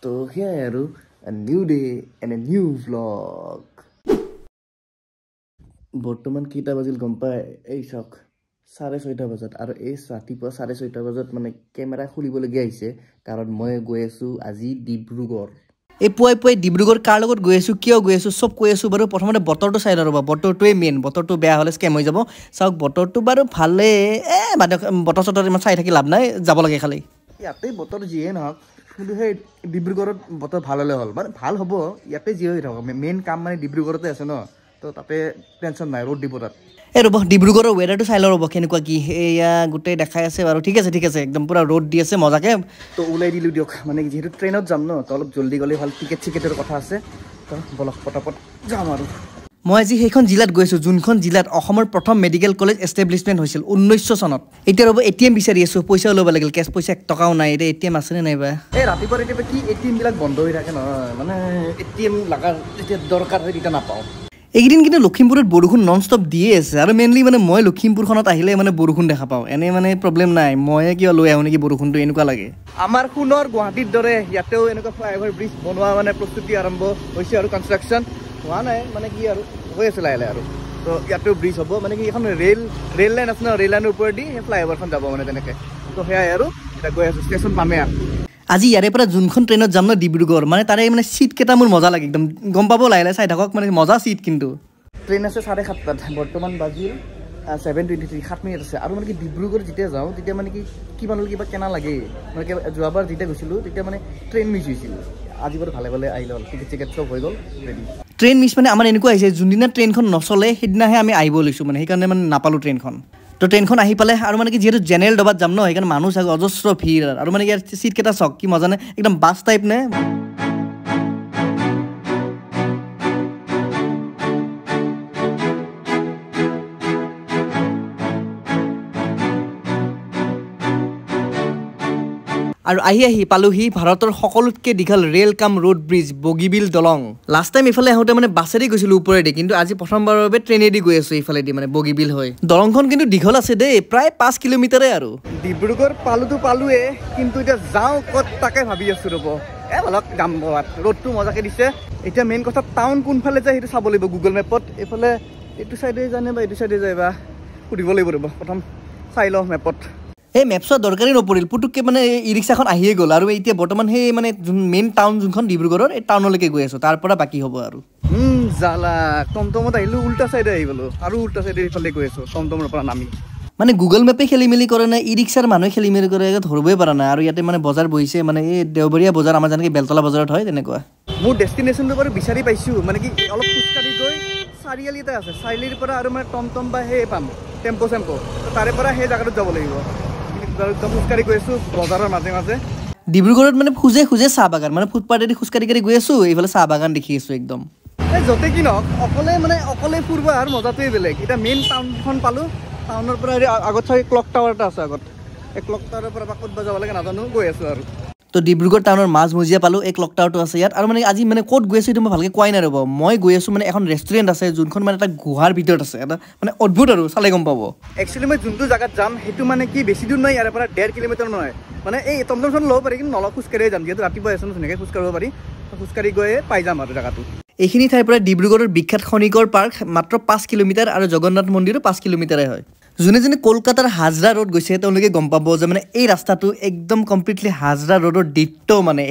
তো সেয়াই আৰু a new day and a new vlog বৰ্তমান কেইটা বাজিল গম পায় এই চাওক 6:30 বজাত আৰু এই ৰাতিপুৱা 6:30 বজাত মানে কেমেৰা খুলিবলগীয়া হৈছে কাৰণ মই গৈ আছো আজি ডিব্ৰুগড় এই পুৱাই ডিব্ৰুগড় কাৰ লগত গৈ আছো কিয় গৈ আছো সব কৈ আছো বাৰু প্ৰথমতে বতৰটো চাই ৰবা বতৰটোৱে মেইন বতৰটো বেয়া হলে স্কেম হৈ যাব চাওক বতৰটো বাৰু ভালে বতৰ চতৰ ইমান চাই থাকি লাভ নাই যাব লাগে খালি ইয়াতে বতৰ যিয়ে নহওক কিন্তু সেই ডিব্ৰুগড়ত বতৰ ভাল হলে হ'ল মানে ভাল হ'ব ইয়াতে যি হৈ থাকক মেইন কাম মানে ডিব্ৰুগড়তে আছে ন তো তাতে টেনচন নাই ৰ'দ দিব তাত এই ৰ'ব ডিব্ৰুগড়ৰ ৱেডাৰটো চাই লওঁ ৰ'ব কেনেকুৱা কি এয়া গোটেই দেখাই আছে বাৰু ঠিক আছে একদম পুৰা ৰ'দ দি আছে মজাকে তো ওলাই দিলোঁ দিয়ক মানে যিহেতু ট্ৰেইনত যাম ন তো অলপ জল্দি গ'লে ভাল টিকেটৰ কথা আছে তো বলক পটাপট যাম আৰু মই আজি সেইখন জিলাত গৈছোঁ যোনখন জিলাত অসমৰ প্ৰথম মেডিকেল কলেজ এষ্টাব্লিছমেণ্ট হৈছিল 1900 চনত এতিয়া ৰ'ব এটিএম বিচাৰি আছোঁ পইচা ল'ব লাগিল কেছ পইচা 1 টকাও নাই এতিয়া এটিএম আছেনে নাইবা এই ৰাতিপুৱা এতিয়া কি এটিএমবিলাক বন্ধ হৈ থাকে নহয় মানে এটিএম লগা যেতিয়া দৰকাৰ হয় তেতিয়া নাপাওঁ এইদিন কিন্তু লখিমপুৰত বৰষুণ নন ষ্টপ দিয়ে আছে আৰু মেইনলি মানে মই লখিমপুৰখনত আহিলে মানে বৰষুণ দেখা পাওঁ এনে মানে প্ৰব্লেম নাই মই কিয় লৈ আহোঁ নেকি বৰষুণটো এনেকুৱা লাগে আমাৰ সোণৰ গুৱাহাটীৰ দৰে ইয়াতেও এনেকুৱা ফ্লাইঅভাৰ ব্ৰিজ বনোৱা মানে প্ৰস্তুতি আৰম্ভ হৈছে আৰু কনষ্ট্ৰাকশ্যন হোৱা নাই মানে কি আৰু হৈ আছে লাহে আৰু তো ইয়াতেও ব্ৰিজ হ'ব মানে কি এখন ৰেল লাইন আছে ন ৰেল লাইনৰ ওপৰেদি সেই ফ্লাইঅভাৰখন যাব মানে তেনেকৈ তো সেয়াই আৰু এতিয়া গৈ আছোঁ ষ্টেচন পামে আৰু আজি ইয়াৰে পৰা যোনখন ট্ৰেইনত যাম ন ডিব্ৰুগড় মানে তাৰে মানে চিট কেইটা মোৰ মজা লাগে একদম গম পাব লাহে চাই থাকক মানে মজা চিট কিন্তু ট্ৰেইন আছে 7:30 বৰ্তমান বাজিল 7:23 7 মিনিট আছে আৰু মানে কি ডিব্ৰুগড় যেতিয়া যাওঁ তেতিয়া মানে কি কিবা কেনা লাগে মানে যোৱাবাৰ যেতিয়া গৈছিলোঁ তেতিয়া মানে ট্ৰেইন মিছ হৈছিল আজি বাৰু ভালে ভালে আহিল টিকেট চব হৈ গ'ল ৰেডি ট্ৰেইন মিছ মানে আমাৰ এনেকুৱা হৈছে যোনদিনা ট্ৰেইনখন নচলে সেইদিনাহে আমি আহিব লৈছোঁ মানে সেইকাৰণে মানে নাপালোঁ ট্ৰেইনখন তো ট্ৰেইনখন আহি পালে আৰু মানে কি যিহেতু জেনেৰেল ডবাত যাম ন সেইকাৰণে মানুহ চাগে অজস্ৰ ভিৰ আৰু মানে ইয়াৰ চিট কেইটা চাওক কি মজা নে একদম বাছ টাইপ নে আৰু আহি পালোহি ভাৰতৰ সকলোতকৈ দীঘল ৰেল কাম ৰোড ব্ৰিজ বগীবিল দলং লাষ্ট টাইম এইফালে আহোঁতে মানে বাছেৰে গৈছিলোঁ ওপৰেদি কিন্তু আজি প্ৰথমবাৰৰ বাবে ট্ৰেইনেদি গৈ আছোঁ এইফালেদি মানে বগীবিল হৈ দলংখন কিন্তু দীঘল আছে দেই প্ৰায় 5 কিলোমিটাৰে আৰু ডিব্ৰুগড় পালোৱে কিন্তু এতিয়া যাওঁ ক'ত তাকে ভাবি আছোঁ ৰ'ব বলক যাম ৰ'দটো মজাকৈ দিছে এতিয়া মেইন কথা টাউন কোনফালে যায় সেইটো চাব লাগিব গুগল মেপত এইফালে এইটো চাইডে জানে বা এইটো চাইডে যায় বা সুধিব লাগিব ৰ'ব প্ৰথম চাই লওঁ মেপত এই মেপছৰ দৰকাৰী নপৰিল পুটুককৈ মানে ই ৰিক্সাখন আহিয়ে গ'ল আৰু এতিয়া বৰ্তমান সেই মানে মেইন টাউন যোনখন ডিব্ৰুগড়ৰ এই টাউনলৈকে গৈ আছোঁ তাৰ পৰা বাকী হ'ব আৰু জালা টমটমত আহিলোঁ উল্টা চাইডে আহি গ'লোঁ আৰু উল্টা চাইডে এইফালে গৈ আছোঁ টমটমৰ পৰা নামি মানে গুগল মেপে খেলি মেলি কৰে নাই ই ৰিক্সাৰ মানুহে খেলি মেলি কৰে ধৰিবই পৰা নাই আৰু ইয়াতে মানে বজাৰ বহিছে মানে এই দেওবৰীয়া বজাৰ আমাৰ যেনেকৈ বেলতলা বজাৰত হয় তেনেকুৱা মোৰ ডেষ্টিনেশ্যনটো বাৰু বিচাৰি পাইছোঁ মানে কি অলপ খোজকাঢ়ি গৈ চাৰিআলি এটা আছে চাৰিআলিৰ পৰা আৰু মানে টমটম বা সেই পাম টেম্পো তাৰে পৰা সেই জেগাটোত যাব লাগিব খোজকাঢ়ি গৈ আছোঁ বজাৰৰ মাজে ডিব্ৰুগড়ত মানে খোজে চাহ বাগান মানে ফুটপাথেদি খোজকাঢ়ি গৈ আছোঁ এইফালে চাহ বাগান দেখি আছোঁ একদম এই য'তে কি নহওক অকলে ফুৰিব আৰু মজাটোৱে বেলেগ এতিয়া মেইন টাউনখন পালোঁ টাউনৰ পৰা আগত চাই ক্লক টাৱাৰ এটা আছে আগত এই ক্লক টাৱাৰৰ পৰা ক'ত যাব লাগে নাজানো গৈ আছোঁ আৰু তো ডিব্ৰুগড় টাউনৰ মাজমজিয়া পালোঁ এই ক্লক টাৱাৰটো আছে ইয়াত আৰু মানে আজি মানে ক'ত গৈ আছোঁ এইটো মই ভালকৈ কোৱাই নাই ৰ'ব মই গৈ আছোঁ মানে এখন ৰেষ্টুৰেণ্ট আছে যোনখন মানে এটা গুহাৰ ভিতৰত আছে এটা মানে অদ্ভুত আৰু চালে গম পাব একচুৱেলি মই যোনটো জেগাত যাম সেইটো মানে কি বেছি দূৰ নহয় ইয়াৰ পৰা 1.5 কিলোমিটাৰ নহয় মানে এই টমটমখন ল'ব পাৰি কিন্তু নলওঁ খোজকাঢ়িয়ে যাম যিহেতু ৰাতিপুৱা আছে ধুনীয়াকৈ খোজকাঢ়িব পাৰি খোজকাঢ়ি গৈয়ে পাই যাম আৰু জেগাটো এইখিনি ঠাইৰ পৰা ডিব্ৰুগড়ৰ বিখ্যাত খনিকৰ পাৰ্ক মাত্ৰ 5 কিলোমিটাৰ আৰু জগন্নাথ মন্দিৰো 5 কিলোমিটাৰে হয় যোনে কলকাতাৰ হাজৰা ৰোড গৈছে তেওঁলোকে গম পাব যে মানে এই ৰাস্তাটো একদম কমপ্লিটলি হাজৰা ৰোডৰ ডিট্টো মানে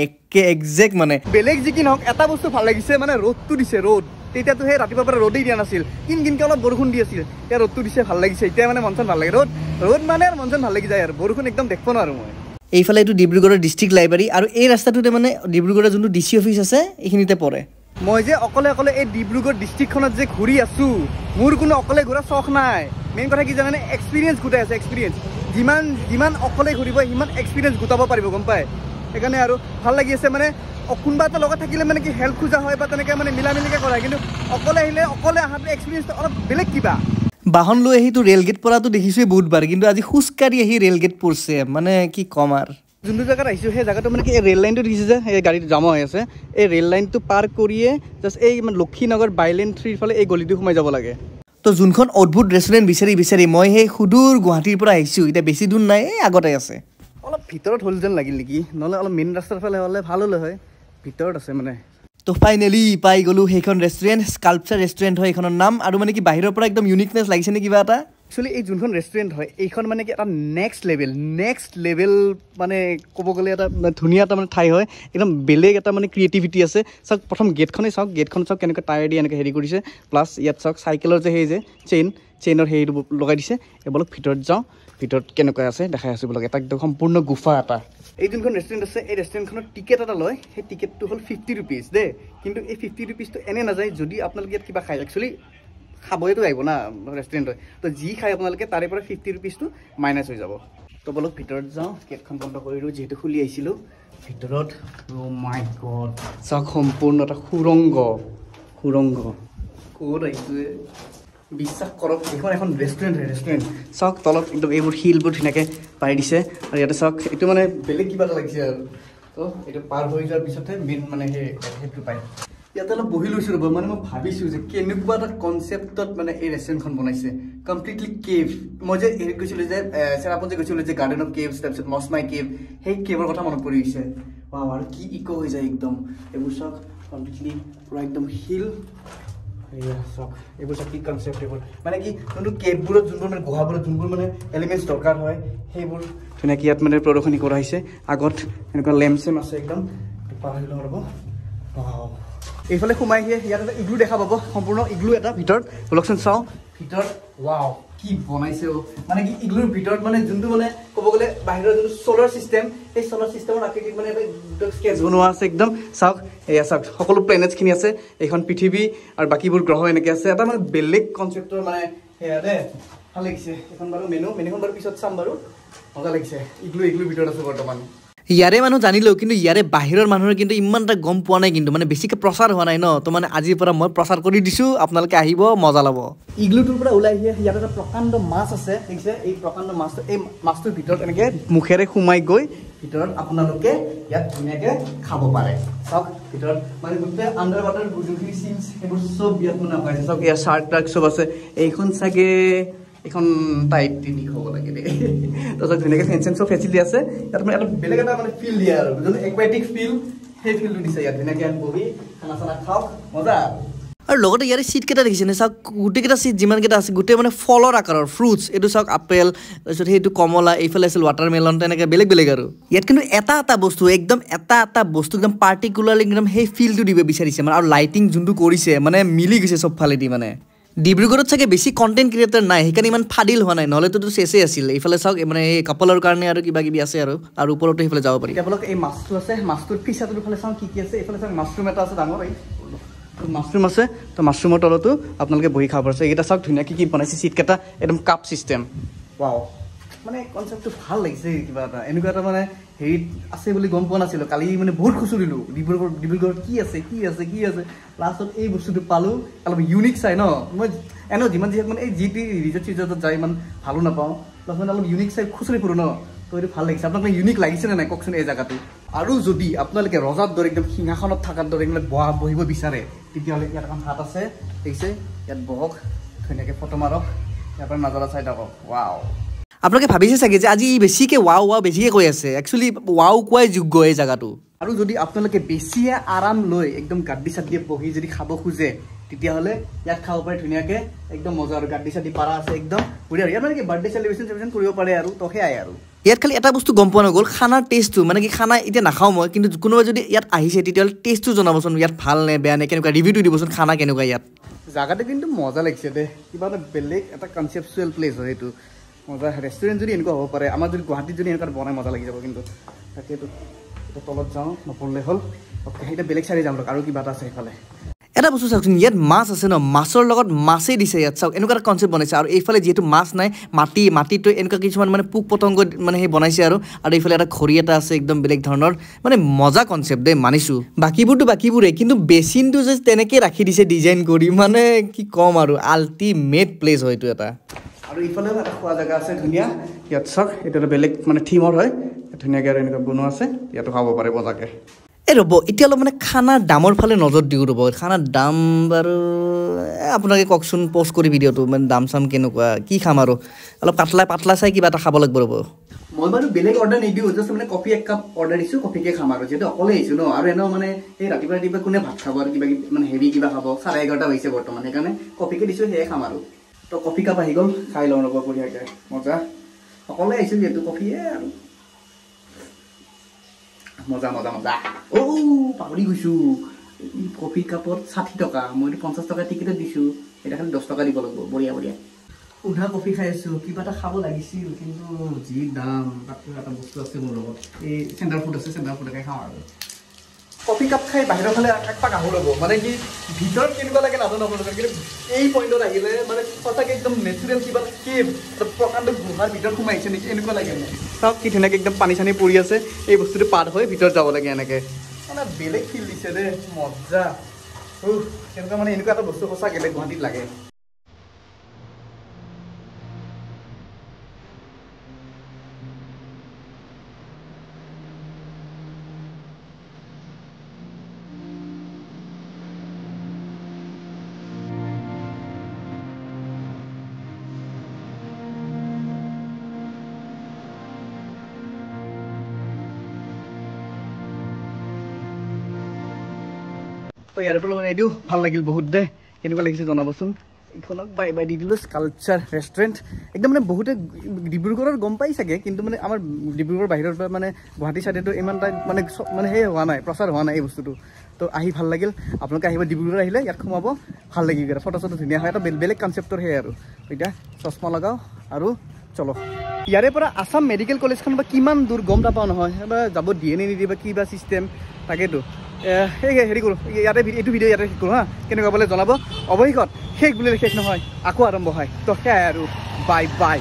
একজেক্ট মানে বেলেগ যি কি নহওক এটা বস্তু ভাল লাগিছে মানে ৰ'দটো দিছে ৰ'দ তেতিয়াতো সেই ৰাতিপুৱাৰ পৰা ৰ'দেই দিয়া নাছিল কিনকিনকৈ অলপ বৰষুণ দি আছিল এতিয়া ৰ'দটো দিছে ভাল লাগিছে এতিয়া মানে মন চন ভাল লাগে ৰ'দ মানে আৰু মন চন ভাল লাগি যায় আৰু বৰষুণ একদম দেখিব নোৱাৰোঁ মই এইফালে এইটো ডিব্ৰুগড়ৰ ডিষ্ট্ৰিক্ট লাইব্ৰেৰী আৰু এই ৰাস্তাটোতে মানে ডিব্ৰুগড়ৰ যোনটো DC অফিচ আছে এইখিনিতে পৰে মই যে অকলে এই ডিব্ৰুগড় ডিষ্ট্ৰিক্টখনত যে ঘূৰি আছোঁ মোৰ কোনো অকলে ঘূৰা চখ নাই মেইন কথা কি জানে এক্সপিৰিয়েঞ্চ গোটাই আছে এক্সপিৰিয়েঞ্চ যিমান অকলে ঘূৰিব সিমান এক্সপিৰিয়েঞ্চ গোটাব পাৰিব গম পায় সেইকাৰণে আৰু ভাল লাগি আছে মানে কোনোবা এটা লগত থাকিলে মানে কি হেল্প খোজা হয় বা তেনেকৈ মানে মিলামিলিকৈ কৰা হয় কিন্তু অকলে আহিলে অকলে অহাটো এক্সপিৰিয়েঞ্চটো অলপ বেলেগ কিবা বাহন লৈ আহিতো ৰেলগেট পৰাটো দেখিছোঁৱেই বহুতবাৰ কিন্তু আজি খোজকাঢ়ি আহি ৰেলগেট পৰিছে মানে কি ক'ম আৰু যোনটো জেগাত আহিছোঁ সেই জেগাটো মানে কি এই ৰেল লাইনটো দেখিছে যে এই গাড়ীটো জাম হৈ আছে এই ৰেল লাইনটো পাৰ কৰিয়ে জাষ্ট এই লক্ষীনগৰ বাইলেন 3 ফালে এই গলিটো সোমাই যাব লাগে তো যোনখন অদ্ভুত ৰেষ্টুৰেণ্ট বিচাৰি মই সেই সুদূৰ গুৱাহাটীৰ পৰা আহিছোঁ এতিয়া বেছি দূৰ নাই এই আগতে আছে অলপ ভিতৰত হ'ল যেন লাগিল নেকি নহ'লে অলপ মেইন ৰাস্তাৰ ফালে হ'লে ভাল হ'লে হয় ভিতৰত আছে মানে তো ফাইনেলি পাই গ'লো সেইখন ৰেষ্টুৰেণ্ট স্কাল্পচাৰ ৰেষ্টুৰেণ্ট হয় এইখনৰ নাম আৰু মানে কি বাহিৰৰ পৰা একদম ইউনিকনেছ লাগিছে নে কিবা এটা একচুৱেলি এই যোনখন ৰেষ্টুৰেণ্ট হয় এইখন মানে কি এটা নেক্সট লেভেল মানে ক'ব গ'লে এটা ধুনীয়া এটা মানে ঠাই হয় একদম বেলেগ এটা মানে ক্ৰিয়েটিভিটি আছে চাওক প্ৰথম গেটখনেই চাওক গেটখন চাওক কেনেকৈ টায়াৰ দি এনেকৈ হেৰি কৰিছে প্লাছ ইয়াত চাওক চাইকেলৰ যে সেই যে চেইনৰ হেৰিটো লগাই দিছে এইবোৰক ভিতৰত যাওঁ ভিতৰত কেনেকৈ আছে দেখাই আছোঁ বোলক এটা একদম সম্পূৰ্ণ গুফা এটা এই যোনখন ৰেষ্টুৰেণ্ট আছে এই ৰেষ্টুৰেণ্টখনৰ টিকেট এটা লয় সেই টিকেটটো হ'ল 50 rupees দেই কিন্তু এই 50 rupeesটো এনে নাযায় যদি আপোনালোকে ইয়াত কিবা খায় একচুৱেলি খাবইতো আহিব না ৰেষ্টুৰেণ্ট হয় তো যি খায় আপোনালোকে তাৰে পৰা 50 rupeesটো মাইনাছ হৈ যাব তো বলক ভিতৰত যাওঁ গেটখন বন্ধ কৰি দিওঁ যিহেতু খুলি আহিছিলোঁ ভিতৰত মাই গড চাওক সম্পূৰ্ণ এটা সুৰংগ ক'ত আহিছে বিশ্বাস কৰক এইখন এখন ৰেষ্টুৰেণ্ট চাওক তলত একদম এইবোৰ শিলবোৰ ধুনীয়াকৈ পাৰি দিছে আৰু ইয়াতে চাওক এইটো মানে বেলেগ কিবা এটা লাগিছে আৰু তো এইটো পাৰ হৈ যোৱাৰ পিছতহে মেইন মানে সেইটো পায় ইয়াতে অলপ বহি লৈছোঁ ৰ'ব মানে মই ভাবিছোঁ যে কেনেকুৱা এটা কনচেপ্টত মানে এই ৰেষ্টুৰেণ্টখন বনাইছে কমপ্লিটলি কেভ মই যে হেৰিত গৈছিলোঁ যে চেৰাপুঞ্জী গৈছিলোঁ যে গাৰ্ডেন অফ কেভছ তাৰপিছত মছমাই কেভ সেই কেভৰ কথা মনত পৰি গৈছে আৰু কি ইক' হৈ যায় একদম এইবোৰ চাওক কমপ্লিটলি পূৰা একদম শিল চাওক এইবোৰ চাওক কি কনচেপ্ট এইবোৰ মানে কি যোনটো কেভবোৰত যোনবোৰ মানে গুহাবোৰত যোনবোৰ মানে এলিমেণ্টছ দৰকাৰ হয় সেইবোৰ ধুনীয়াকৈ ইয়াত মানে প্ৰদৰ্শনী কৰা হৈছে আগত এনেকুৱা লেম্প চেম আছে একদম পাৰ হৈ লওঁ ৰ'ব এইফালে সোমাই গিয়ে ইয়াত এটা ইগ্লু দেখা পাব সম্পূৰ্ণ ইগ্লু এটা ভিতৰত বলকচোন চাওঁ ভিতৰত ৱাও কি বনাইছে মানে কি ইগ্লুৰ ভিতৰত মানে যোনটো মানে ক'ব গ'লে বাহিৰৰ যোনটো ছ'লাৰ ছিষ্টেম সেই ছ'লাৰ ছিষ্টেমৰ আকৃতিত মানে এটা স্কেচ বনোৱা আছে একদম চাওক এয়া চাওক সকলো প্লেনেটছখিনি আছে এইখন পৃথিৱী আৰু বাকীবোৰ গ্ৰহ এনেকৈ আছে এটা মানে বেলেগ কনচেপ্টৰ মানে সেয়া দে ভাল লাগিছে এখন বাৰু মেনুখন বাৰু পিছত চাম বাৰু মজা লাগিছে ইগ্লুৰ ভিতৰত আছে বৰ্তমান ইয়াৰে মানুহ জানিলেও কিন্তু ইয়াৰে বাহিৰৰ মানুহৰ কিন্তু ইমান এটা গম পোৱা নাই কিন্তু মানে বেছিকৈ প্ৰচাৰ হোৱা নাই ন তো মানে আজিৰ পৰা মই প্ৰচাৰ কৰি দিছোঁ আপোনালোকে আহিব মজা ল'ব ইগ্লুটোৰ পৰা ওলাই আহি ইয়াত এটা প্ৰকাণ্ড মাছ আছে দেখিছে এই প্ৰকাণ্ড মাছটো এই মাছটোৰ ভিতৰত এনেকৈ মুখেৰে সোমাই গৈ ভিতৰত আপোনালোকে ইয়াত ধুনীয়াকৈ খাব পাৰে চাওক ভিতৰত মানে গোটেই আণ্ডাৰ ৱাটাৰ যোনখিনি চিনছ সেইবোৰ চব ইয়াত মানে পাইছে চাওক ইয়াৰ চাৰ্ক টাৰ্ক চব আছে এইখন চাগে এখন টাইপ তিনি হ'ব লাগে দেই তাৰপিছত ধুনীয়াকৈ ফেঞ্চ চব ফেচিলিটি আছে ইয়াত মানে এটা বেলেগ এটা মানে ফিল দিয়ে আৰু যোনটো একুৱেটিক ফিল সেই ফিলটো দিছে ইয়াত ধুনীয়াকৈ ইয়াত বহি খানা চানা খাওক মজা আৰু লগতে ইয়াৰে চিটকেইটা দেখিছেনে চাওক গোটেইকেইটা চিট যিমানকেইটা আছে গোটেই মানে ফলৰ আকাৰৰ ফ্ৰুটছ এইটো চাওক আপেল তাৰপিছত সেইটো কমলা এইফালে আছিল ৱাটাৰমেলন তেনেকৈ বেলেগ আৰু ইয়াত কিন্তু এটা বস্তু একদম এটা বস্তু একদম পাৰ্টিকুলাৰলি একদম সেই ফিলটো দিব বিচাৰিছে মানে আৰু লাইটিং যোনটো কৰিছে মানে মিলি গৈছে চবফালেদি মানে ডিব্ৰুগড়ত চাগে বেছি কণ্টেণ্ট ক্ৰিয়েটৰ নাই সেইকাৰণে ইমান ফাদিল হোৱা নাই নহ'লেতো চেচেই আছিল এইফালে চাওক মানে এই কাপলৰ কাৰণে আৰু কিবা কিবি আছে আৰু ওপৰতো সেইফালে যাব পাৰি আপোনালোক এই মাছটো আছে মাছটোৰ ফিচাটোৰ ফালে চাওঁ কি আছে এইফালে চাওক মাছৰুম এটা আছে ডাঙৰ মাছৰুম আছে তো মাছৰুমৰ তলতো আপোনালোকে বহি খাব পাৰিছে এইকেইটা চাওক ধুনীয়াকৈ কি বনাইছে চিটকেইটা একদম কাপ ছিষ্টেম ৱাও মানে কনচেপ্টটো ভাল লাগিছে কিবা এটা এনেকুৱা এটা মানে হেৰিত আছে বুলি গম পোৱা নাছিলোঁ কালি মানে বহুত খুচুৰিলোঁ ডিব্ৰুগড়ত কি আছে লাষ্টত এই বস্তুটো পালোঁ অলপ ইউনিক চাই ন মই এনেও যিমান যিহেতু মানে এই যিটি ৰিজৰ্টত যাই ইমান ভালো নাপাওঁ প্লাছ মানে অলপ ইউনিক চাই খুচৰি ফুৰোঁ ন তো এইটো ভাল লাগিছে আপোনালোকে ইউনিক লাগিছেনে নাই কওকচোন এই জেগাটো আৰু যদি আপোনালোকে ৰজাৰ দৰে একদম সিংহাসনত থকাৰ দৰে একদম বহিব বিচাৰে তেতিয়াহ'লে ইয়াত এখন হাত আছে দেখিছে ইয়াত বহক ধুনীয়াকৈ ফটো মাৰক ইয়াৰ পৰা নাজাৰা চাই থাকক ৱাও আপোনালোকে ভাবিছে চাগে যে আজি বেছিকৈ ৱাও বেছিকৈ কৈ আছে একচুৱেলি ৱাও কোৱাই যোগ্য এই জেগাটো আৰু যদি আপোনালোকে বেছিয়ে আৰাম লৈ একদম গাড্ডি চাড্ডিয়ে বহি যদি খাব খোজে তেতিয়াহ'লে ইয়াত খাব পাৰে ধুনীয়াকৈ একদম মজা আৰু গাড্ডি চাড্ডি পাৰা আছে একদম বঢ়িয়া ইয়াত মানে কি বাৰ্থডে চেলিব্ৰেশ্যন কৰিব পাৰে আৰু তো সেয়াই আৰু ইয়াত খালি এটা বস্তু গম পোৱা নগ'ল খানাৰ টেষ্টটো মানে কি খানা এতিয়া নাখাওঁ মই কিন্তু কোনোবাই যদি ইয়াত আহিছে তেতিয়াহ'লে টেষ্টটো জনাবচোন ইয়াত ভাল নে বেয়া নে কেনেকুৱা ৰিভিউটো দিবচোন খানা কেনেকুৱা ইয়াত জেগাটো কিন্তু মজা লাগিছে দে কিবা এটা বেলেগ এটা কনচেপচুৱেল প্লেচ হয় এইটো মজা ৰেষ্টুৰেণ্ট যদি এনেকুৱা হ'ব পাৰে আমাৰ যদি গুৱাহাটীত যদি এনেকুৱা বনাই মজা লাগি যাব কিন্তু তাকেতো তলত যাওঁ নপৰিলে হ'ল সেইটা বেলেগ চাইডে যাম আৰু কিবা এটা আছে সেইফালে এটা বস্তু চাওকচোন ইয়াত মাছ আছে ন মাছৰ লগত মাছেই দিছে ইয়াত চাওক এনেকুৱা এটা কনচেপ্ট বনাইছে আৰু এইফালে যিহেতু মাছ নাই মাটিটো এনেকুৱা কিছুমান মানে পোক পতংগ মানে সেই বনাইছে আৰু এইফালে এটা খৰি এটা আছে একদম বেলেগ ধৰণৰ মানে মজা কনচেপ্ট দেই মানিছোঁ বাকীবোৰে কিন্তু বেচিনটো যে তেনেকৈ ৰাখি দিছে ডিজাইন কৰি মানে কি ক'ম আৰু আল্টিমেট প্লেচ হয় এইটো এটা আৰু ইফালেও এটা খোৱা জেগা আছে ধুনীয়া ইয়াত চাওক এইটো এটা বেলেগ মানে থিমৰ হয় ধুনীয়াকৈ আৰু এনেকুৱা বনোৱা আছে ইয়াতো খাব পাৰে মজাকৈ এই ৰ'ব এতিয়া অলপ মানে খানাৰ দামৰ ফালে নজৰ দিওঁ ৰ'ব খানাৰ দাম বাৰু আপোনালোকে কওকচোন প'ষ্ট কৰি ভিডিঅ'টো মানে দাম চাম কেনেকুৱা কি খাম আৰু অলপ পাতলা চাই কিবা এটা খাব লাগিব ৰ'ব মই বাৰু বেলেগ অৰ্ডাৰ নিদিওঁ জাষ্ট মানে কফি এক কাপ অৰ্ডাৰ দিছোঁ কফিকে খাম আৰু যিহেতু অকলে আহিছোঁ ন আৰু এনেও মানে এই ৰাতিপুৱা কোনে ভাত খাব আৰু কিবা মানে হেভি কিবা খাব 11:30 হৈছে বৰ্তমান সেইকাৰণে কফিকে দিছোঁ সেয়ে খাম আৰু তো কফি কাপ আহি গ'ল খাই লওঁ ৰ'ব বঢ়িয়াকৈ মজা অকলে আহিছোঁ যিহেতু কফিয়ে আৰু মজা পাহৰি গৈছোঁ কফি কাপত 60 টকা মইতো 50 টকা টিকেটত দিছোঁ এটা খালি 10 টকা দিব লাগিব বঢ়িয়া উঠা কফি খাই আছোঁ কিবা এটা খাব লাগিছিল কিন্তু যি দাম তাতকৈ এটা বস্তু আছে মোৰ লগত এই চেণ্টাৰ ফুড আছে চেণ্টাৰ ফুডকে খাওঁ আৰু কফি কাপ খাই বাহিৰৰ ফালে একপাক আহোঁ ল'ব মানে কি ভিতৰত কেনেকুৱা লাগে নাজানো আপোনালোকে কিন্তু এই পইণ্টত আহিলে মানে সঁচাকৈ একদম নেচাৰেল কিবা কি প্ৰকাণ্ড গুহাৰ ভিতৰত সোমাইছে নেকি এনেকুৱা লাগে মোক চাওক কি ধুনীয়াকৈ একদম পানী চানী পৰি আছে এই বস্তুটো পাৰ হৈ ভিতৰত যাব লাগে এনেকৈ মানে বেলেগ ফিল দিছে দেই মজা তেনেকুৱা মানে এনেকুৱা এটা বস্তু সঁচাকৈ গুৱাহাটীত লাগে তো ইয়াৰ পৰা মানে এইটো ভাল লাগিল বহুত দে কেনেকুৱা লাগিছে জনাবচোন এইখনক বাই বাই দি দিলোঁ কালচাৰ ৰেষ্টুৰেণ্ট একদম মানে বহুতে ডিব্ৰুগড়ৰ গম পাই চাগে কিন্তু মানে আমাৰ ডিব্ৰুগড়ৰ বাহিৰৰ পৰা মানে গুৱাহাটী চাইডেতো ইমান এটা মানে সেই হোৱা নাই প্ৰচাৰ হোৱা নাই এই বস্তুটো তো আহি ভাল লাগিল আপোনালোকে আহিব ডিব্ৰুগড় আহিলে ইয়াত সোমাব ভাল লাগিব ফটো চটো ধুনীয়া হয় এটা বেলেগ কনচেপ্টৰ সেই আৰু এতিয়া চশমা লগাওঁ আৰু চলো ইয়াৰে পৰা আছাম মেডিকেল কলেজখন বা কিমান দূৰ গম নাপাওঁ নহয় বা যাব দিয়ে নে নিদিয়ে বা কিবা চিষ্টেম তাকেতো হেৰি কৰোঁ ইয়াতে এইটো ভিডিঅ' ইয়াতে শেষ কৰোঁ হা কেনেকুৱা বোলে জনাব অৱশেষত শেষ বুলিলে শেষ নহয় আকৌ আৰম্ভ হয় তো সেয়াই আৰু বাই